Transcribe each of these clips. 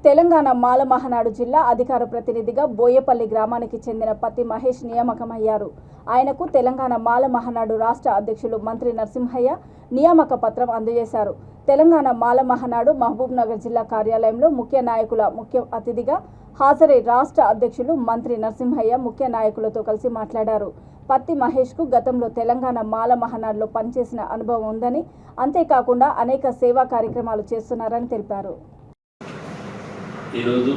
తెలంగాణ మాల మహానాడు జిల్లా అధికార ప్రతినిధిగా బోయపల్లి గ్రామానికి చెందిన పత్తి మహేష్ నియామకమయ్యారు. ఆయనకు తెలంగాణ మాల మహానాడు రాష్ట్ర అధ్యక్షులు మంత్రి నరసింహయ్య నియామక పత్రం అందజేశారు. తెలంగాణ మాల మహానాడు మహబూబ్ నగర్ జిల్లా కార్యాలయంలో ముఖ్య నాయకుల ముఖ్య అతిథిగా హాజరై రాష్ట్ర అధ్యక్షులు మంత్రి నరసింహయ్య ముఖ్య నాయకులతో కలిసి మాట్లాడారు. పత్తి మహేష్కు గతంలో తెలంగాణ మాల మహానాడులో పనిచేసిన అనుభవం ఉందని, అంతేకాకుండా అనేక సేవా కార్యక్రమాలు చేస్తున్నారని తెలిపారు. ఈరోజు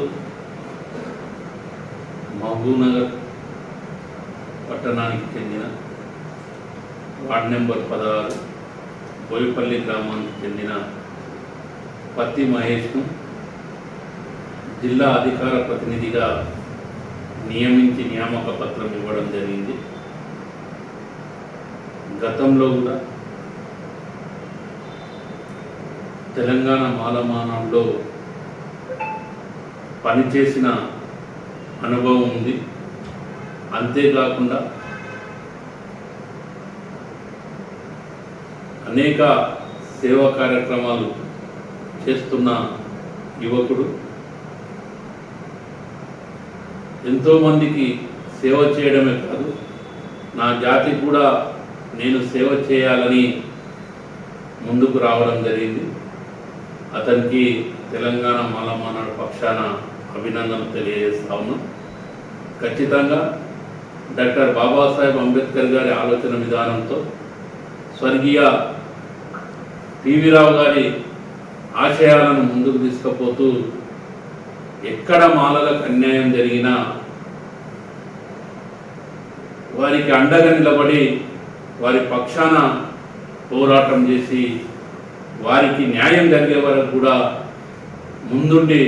మహబూబ్ నగర్ పట్టణానికి చెందిన వార్డ్ నెంబర్ 16 బోయపల్లి గ్రామానికి చెందిన పత్తి మహేష్ను జిల్లా అధికార ప్రతినిధిగా నియమించి నియామక పత్రం ఇవ్వడం జరిగింది. గతంలో కూడా తెలంగాణ మాల మహానాడులో పనిచేసిన అనుభవం ఉంది. అంతేకాకుండా అనేక సేవా కార్యక్రమాలు చేస్తున్న యువకుడు. ఎంతోమందికి సేవ చేయడమే కాదు, నా జాతి కూడా నేను సేవ చేయాలని ముందుకు రావడం జరిగింది. అతనికి తెలంగాణ మాల మహానాడు పక్షాన అభినందనలు తెలియజేస్తా ఉన్నాం. ఖచ్చితంగా డాక్టర్ బాబాసాహెబ్ అంబేద్కర్ గారి ఆలోచన విధానంతో స్వర్గీయ పివి రావు గారి ఆశయాలను ముందుకు తీసుకుపోతూ ఎక్కడ మాలలకు అన్యాయం జరిగినా వారికి అండగా నిలబడి వారి పక్షాన పోరాటం చేసి వారికి న్యాయం జరిగే వరకు కూడా ముందుండి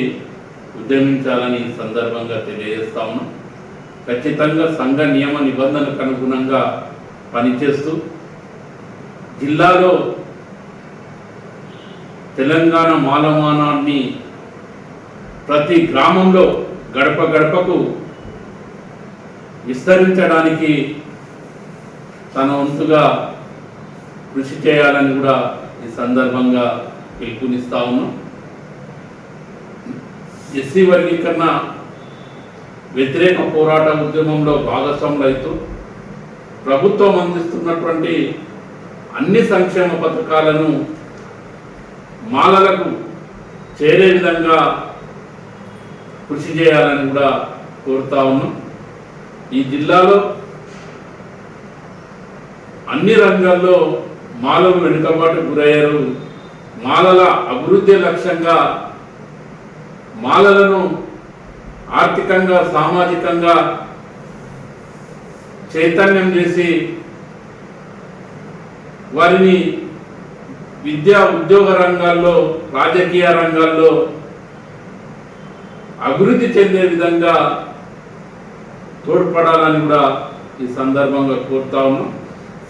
ఉద్యమించాలని సందర్భంగా తెలియజేస్తా ఉన్నాం. ఖచ్చితంగా సంఘ నియమ నిబంధనలకు అనుగుణంగా పనిచేస్తూ జిల్లాలో తెలంగాణ మాల మహానాడుని ప్రతి గ్రామంలో గడప గడపకు విస్తరించడానికి తన వంతుగా కృషి చేయాలని కూడా ఈ సందర్భంగా పిలుపునిస్తా ఉన్నాం. ఎస్సీ వర్గీకరణ వ్యతిరేక పోరాట ఉద్యమంలో భాగస్వాములు అవుతూ ప్రభుత్వం అందిస్తున్నటువంటి అన్ని సంక్షేమ పథకాలను మాలలకు చేరే విధంగా కృషి చేయాలని కూడా కోరుతా ఉన్నాం. ఈ జిల్లాలో అన్ని రంగాల్లో మాలలు వెనుకబాటు గురయ్యారు. మాలల అభివృద్ధి లక్ష్యంగా మాలలను ఆర్థికంగా సామాజికంగా చైతన్యం చేసి వారిని విద్యా ఉద్యోగ రంగాల్లో రాజకీయ రంగాల్లో అభివృద్ధి చెందే విధంగా తోడ్పడాలని కూడా ఈ సందర్భంగా కోరుతా ఉన్నాం.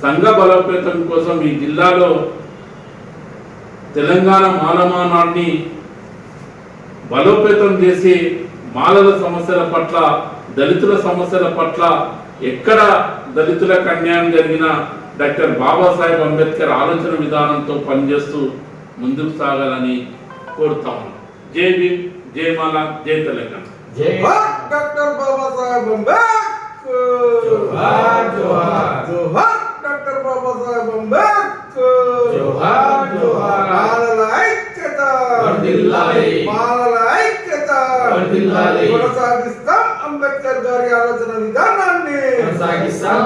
సంఘ బలోపేతం కోసం ఈ జిల్లాలో తెలంగాణ మాల మహానాడుని బలోపేతం చేసి మాలల సమస్యల పట్ల, దళితుల సమస్యల పట్ల ఎక్కడ దళితులకు అన్యాయం జరిగినా డాక్టర్ బాబాసాహెబ్ అంబేద్కర్ ఆలోచన విధానంతో పనిచేస్తూ ముందుకు సాగాలని కోరుతాము. జై భీమ్, జై మాల, జై తెలంగాణ. జై డాక్టర్ బాబాసాహెబ్ అంబేద్కర్. జోహార్ జోహార్. జోహార్ డాక్టర్ బాబాసాహెబ్ అంబేద్కర్. జోహార్ జోహార్. మాలల ఐక్యత వర్ధిల్లాలి. మాలల ఐక్యత వర్ధిల్లాలి. కొనసాగిస్తాం అంబేద్కర్ గారి ఆలోచన విధానాన్ని. కొనసాగిస్తాం.